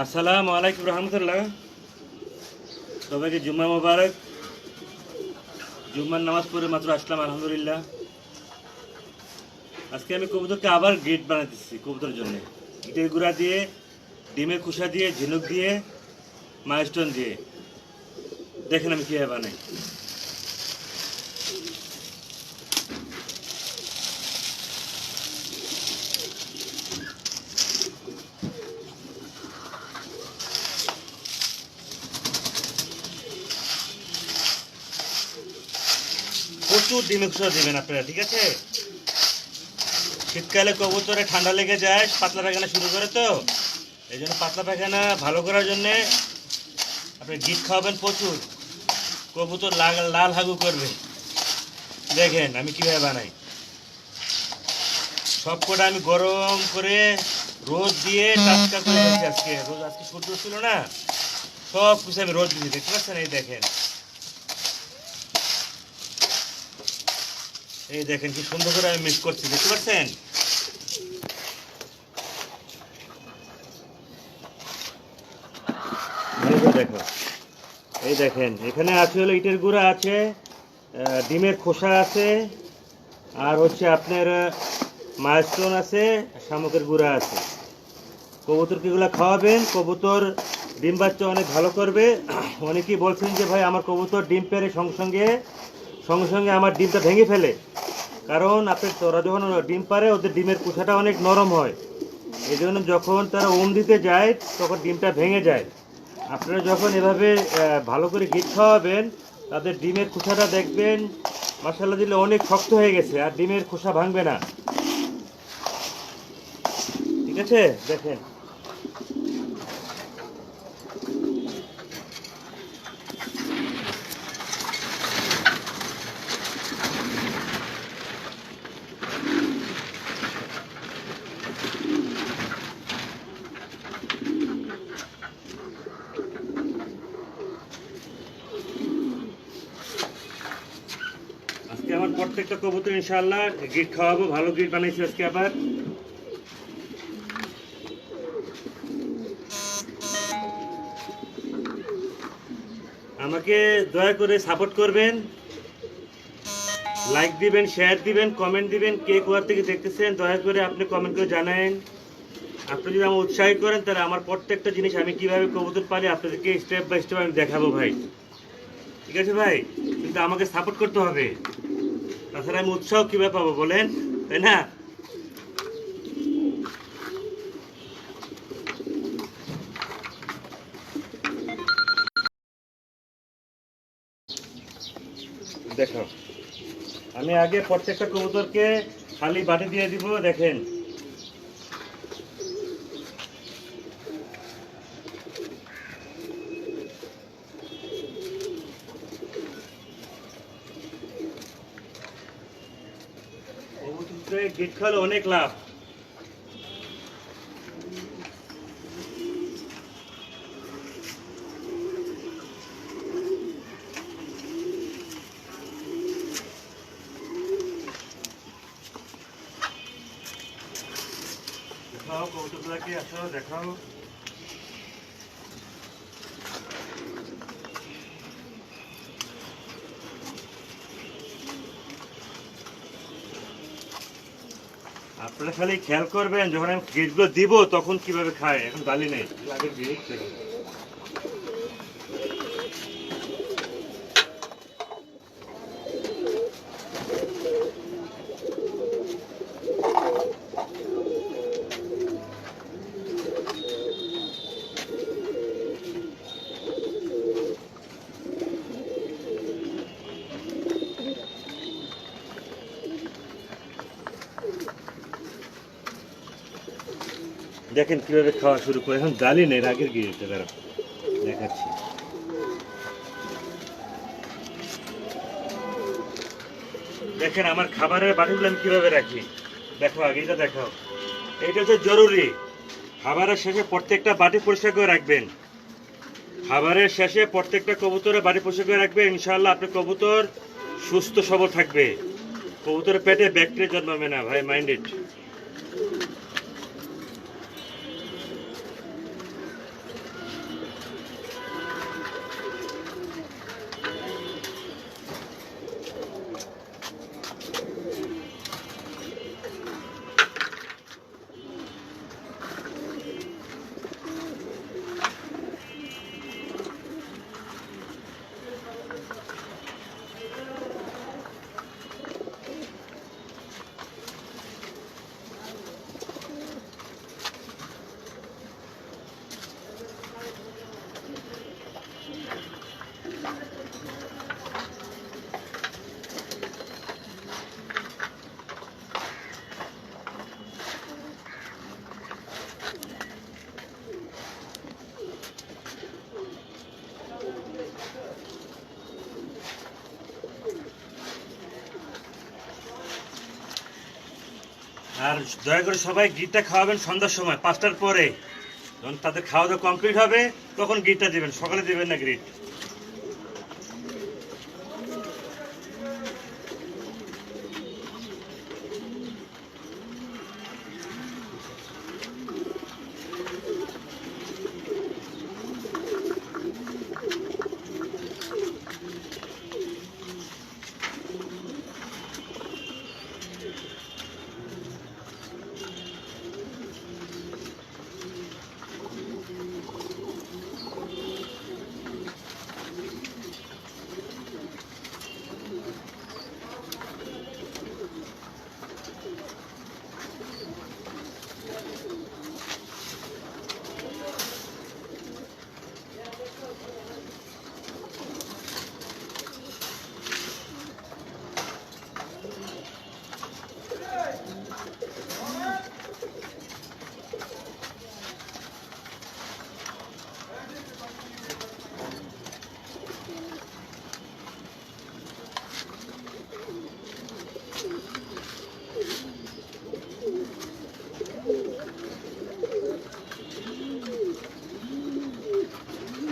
আসসালামু আলাইকুম রহমতুল্লাহ। সবাইকে জুম্মা মোবারক। জুম্মার নামাজ পড়ে মাত্র আসলাম, আলহামদুলিল্লাহ। আজকে আমি কবুতরকে আবার গেট বানাতেছি কবুতরের জন্য। ইটের গুঁড়া দিয়ে, ডিমের খোসা দিয়ে, ঝিনুক দিয়ে, মাইলস্টোন দিয়ে। দেখেন আমি কীভাবে বানাই। প্রচুর ডিমের খোসা দেবেন আপনারা, ঠিক আছে? শীতকালে কবুতরে ঠান্ডা লেগে যায়, পাতলা পায়খানা শুরু করে, তো এই জন্য পাতলা পায়খানা ভালো করার জন্যে আপনি গিট খাওয়াবেন প্রচুর। কবুতর লাল হাগু করবে। দেখেন আমি কীভাবে বানাই। সব কটা আমি গরম করে রোদ দিয়ে টাটকা করে দিয়েছি। আজকে সূর্য ছিল না, সব কিছু আমি রোদ দিয়েছি, দেখতে পাচ্ছেন? এই দেখেন কি সুন্দর করে আমি মিক্স করছি, দেখতে পাচ্ছেন? দেখো, এই দেখেন এখানে আছে হলো ইটের গুঁড়া আছে, ডিমের খোসা আছে, আর হচ্ছে আপনার মাইলস্টোন আছে, শামুকের গুঁড়া আছে। কবুতরকে এগুলো খাওয়াবেন, কবুতর ডিম বাচ্চা অনেক ভালো করবে। অনেকেই বলছেন যে ভাই আমার কবুতর ডিম পেড়ে সঙ্গে সঙ্গে আমার ডিমটা ভেঙে ফেলে। কারণ আপনার তোরা যখন ডিম পারে ওদের ডিমের কুসাটা অনেক নরম হয়, এই জন্য যখন তারা দিতে যায় তখন ডিমটা ভেঙে যায়। আপনারা যখন এভাবে ভালো করে গিট খাওয়াবেন, তাদের ডিমের খোসাটা দেখবেন মাশাআল্লাহ দিলে অনেক শক্ত হয়ে গেছে, আর ডিমের খোসা ভাঙবে না, ঠিক আছে? দেখেন আজকে আমার প্রত্যেকটা কবুতর ইনশাআল্লাহ গিট খাওয়াবো, ভালো গিট বানাইছি আজকে আবার। আমাকে দয়া করে সাপোর্ট করবেন, লাইক দিবেন, শেয়ার দিবেন, কমেন্ট দিবেন। কে কোয়ার থেকে দেখতেছেন দয়া করে আপনি কমেন্ট করে জানান। আপনি যদি আমার উৎসাহিত করেন তাহলে আমার প্রত্যেকটা জিনিস আমি কিভাবে কবুতর পালি আপনাদেরকে স্টেপ বাই স্টেপ আমি দেখাবো ভাই, ঠিক আছে ভাই? কিন্তু আমাকে সাপোর্ট করতে হবে, তাছাড়া আমি উৎসাহ কিভাবে পাবো বলেন, তাই না? দেখো আমি আগে প্রত্যেকটা কবুতরকে খালি বাটি দিয়ে দিব। দেখেন কবুতরে গিট খাওয়ালে অনেক লাভ। দেখাও কবুতরগুলোকে, আসো দেখাও। আপনারা খালি খেয়াল করবেন যখন আমি গিটগুলো দিব তখন কিভাবে খায়। এখন গালি নেই, আগের গিট থেকে। দেখেন কিভাবে খাওয়া শুরু করে, এখন গালি নেই, আগের গিট দেখাচ্ছি। দেখেন আমার খাবারের বাটিগুলো আমি কিভাবে রাখি, দেখো আগে এটা দেখাও। এটা হচ্ছে জরুরি। খাবারের শেষে প্রত্যেকটা বাটি পরিষ্কার করে রাখবেন। খাবারের শেষে প্রত্যেকটা কবুতরের বাটি পরিষ্কার করে রাখবে, ইনশাআল্লাহ আপনার কবুতর সুস্থ সবল থাকবে। কবুতরের পেটে ব্যাকটেরিয়া জন্মাবে না ভাই, মাইন্ডেড। আর দয়া করে সবাই গিটটা খাওয়াবেন সন্ধ্যার সময় 5টার পরে, যখন তাদের খাওয়া দাওয়া কমপ্লিট হবে তখন গিটটা দিবেন, সকালে দিবেন না গ্রিট।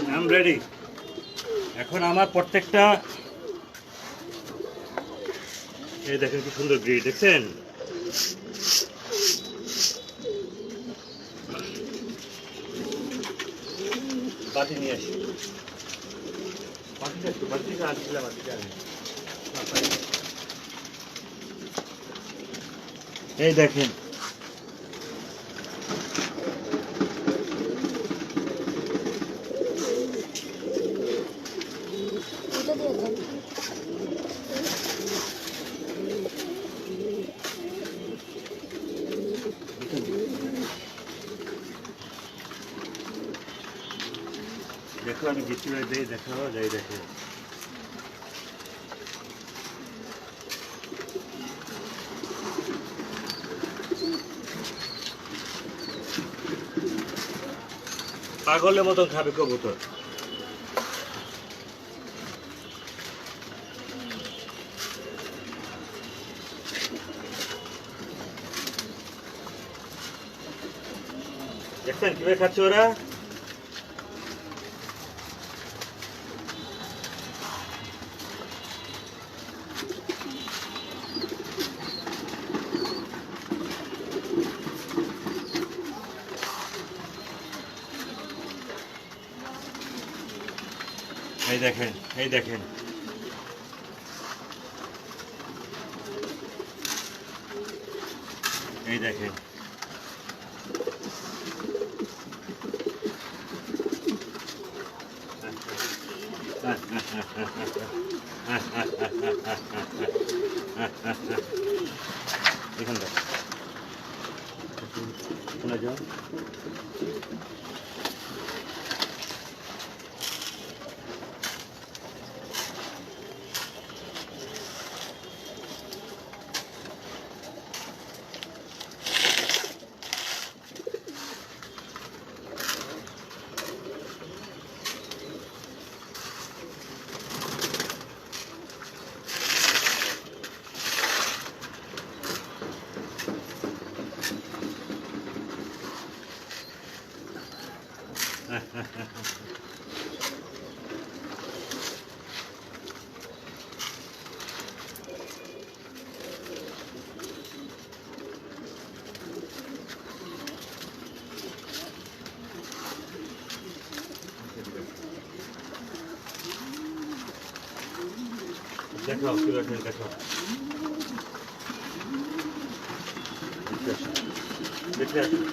I am ready. এখন আমার প্রত্যেকটা, এই দেখেন কি সুন্দর গ্রিড, দেখছেন? বাটি নিয়ে আসি, বাটিটা আনছিলাম, এই দেখেন দেখো, আমি গিফট দিয়ে দেখাও যাই, দেখে পাগলের মতন খাবে কবুতর। দেখছেন কিভাবে খাচ্ছে ওরা? এই দেখেন, এই দেখেন, এই দেখেন, দেখুন শোনা যাও। দেখাও কি রাখেন, দেখাও, দেখে আসুন।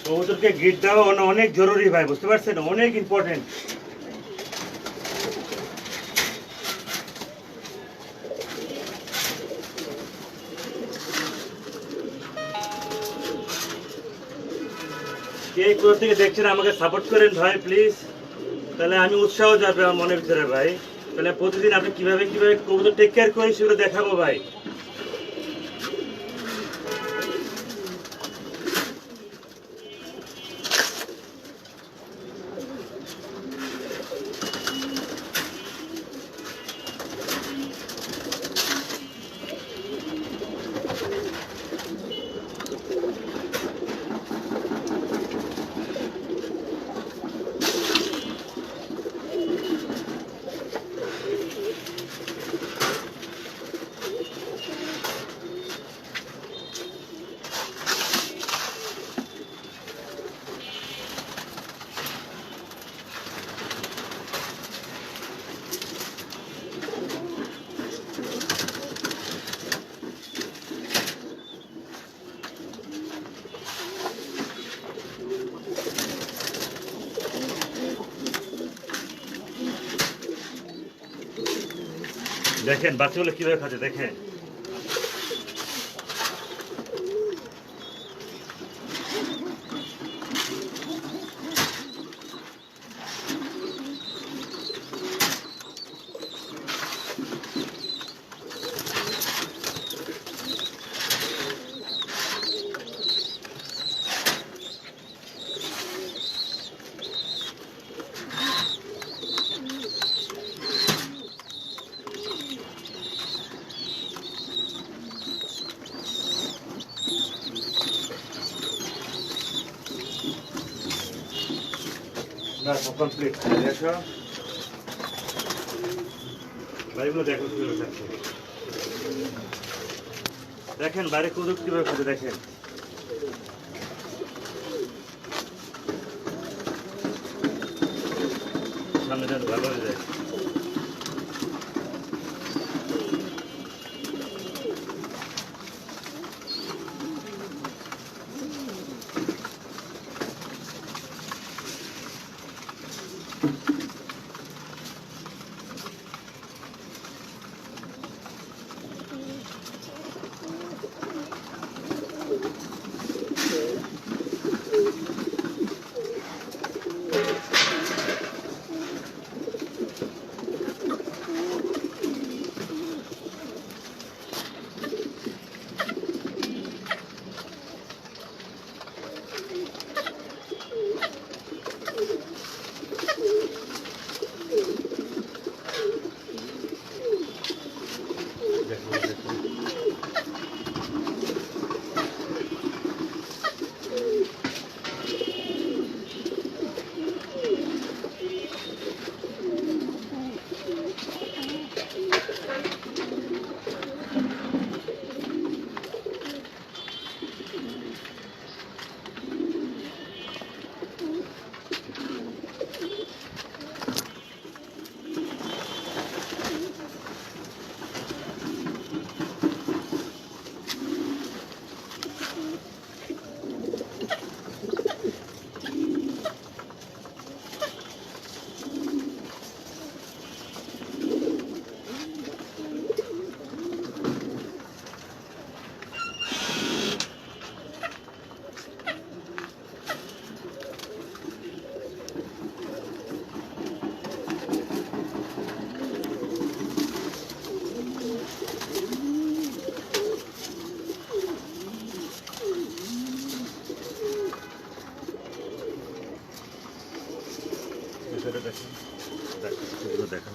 কবুতরকে গিট দেওয়া অনেক জরুরি ভাই, বুঝতে পারছেন? অনেক ইম্পর্টেন্ট। কে কোথা থেকে দেখছেন আমাকে সাপোর্ট করেন ভাই প্লিজ, তাহলে আমি উৎসাহ যাবে আমার মনের ভিতরে ভাই। তাহলে প্রতিদিন আপনি কিভাবে কিভাবে কবুতর টেক কেয়ার করি সেগুলো দেখাবো ভাই। দেখেন বাচ্চাগুলো কিভাবে খাচ্ছে দেখেন। না সব কমপ্লিট দেখো ভাইগুলো, দেখো কিভাবে খাচ্ছে দেখেন, বাইরে কুদুর কিভাবে খাচ্ছে দেখেন। সামনে যেন ভালো হয়ে যায়। দেখেন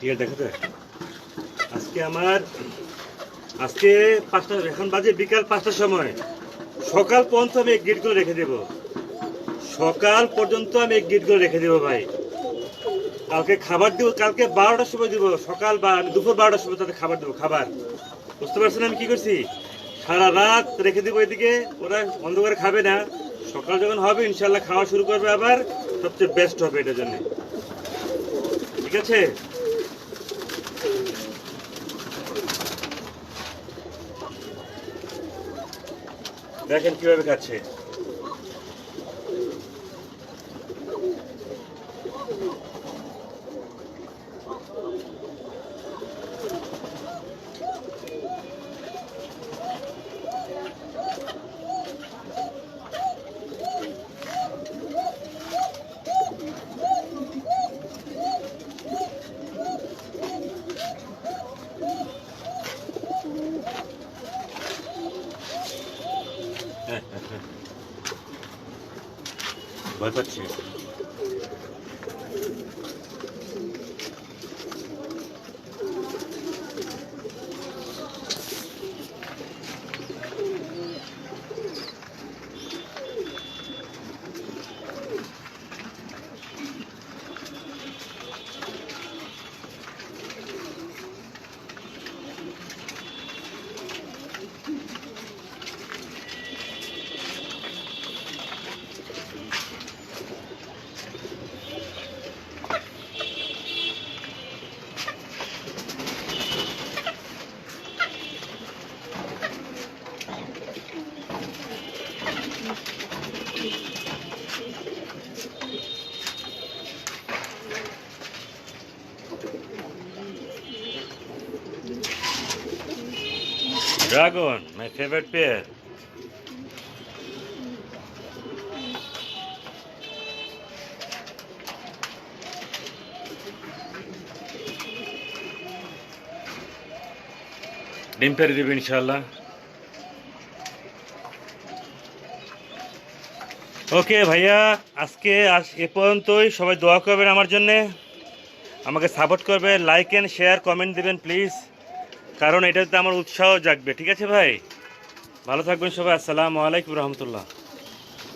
ঠিক আছে, দেখো তো আজকে 5টা, এখন বাজে বিকাল 5টার সময়। সকাল পর্যন্ত আমি এক গেটগুলো রেখে দেবো, সকাল পর্যন্ত আমি এক গেটগুলো রেখে দেবো ভাই। কালকে খাবার দেবো, কালকে 12টার সময় দেবো, সকাল বা দুপুর 12টার সময় তাদের খাবার দেবো। খাবার বুঝতে পারছেন আমি কি করছি? সারা রাত রেখে দেবো এদিকে, ওরা অন্ধকারে খাবে না। সকাল যখন হবে ইনশাল্লাহ খাওয়া শুরু করবে, আবার সবচেয়ে বেস্ট হবে এটার জন্য। ঠিক আছে, দেখেন কিভাবে খাচ্ছে। ভয় পাচ্ছি। Dragon, my favorite pair. ডিম পেড়ে দেবে ইনশাল্লাহ। ওকে ভাইয়া, আজকে এ পর্যন্তই। সবাই দোয়া করবেন আমার জন্যে, আমাকে সাপোর্ট করবে, লাইক অ্যান্ড শেয়ার কমেন্ট দেবেন প্লিজ, কারণ এটাতে আমার উৎসাহ জাগবে। ঠিক আছে ভাই, ভালো থাকবেন সবাই। আসসালামু আলাইকুম রহমতুল্লাহ।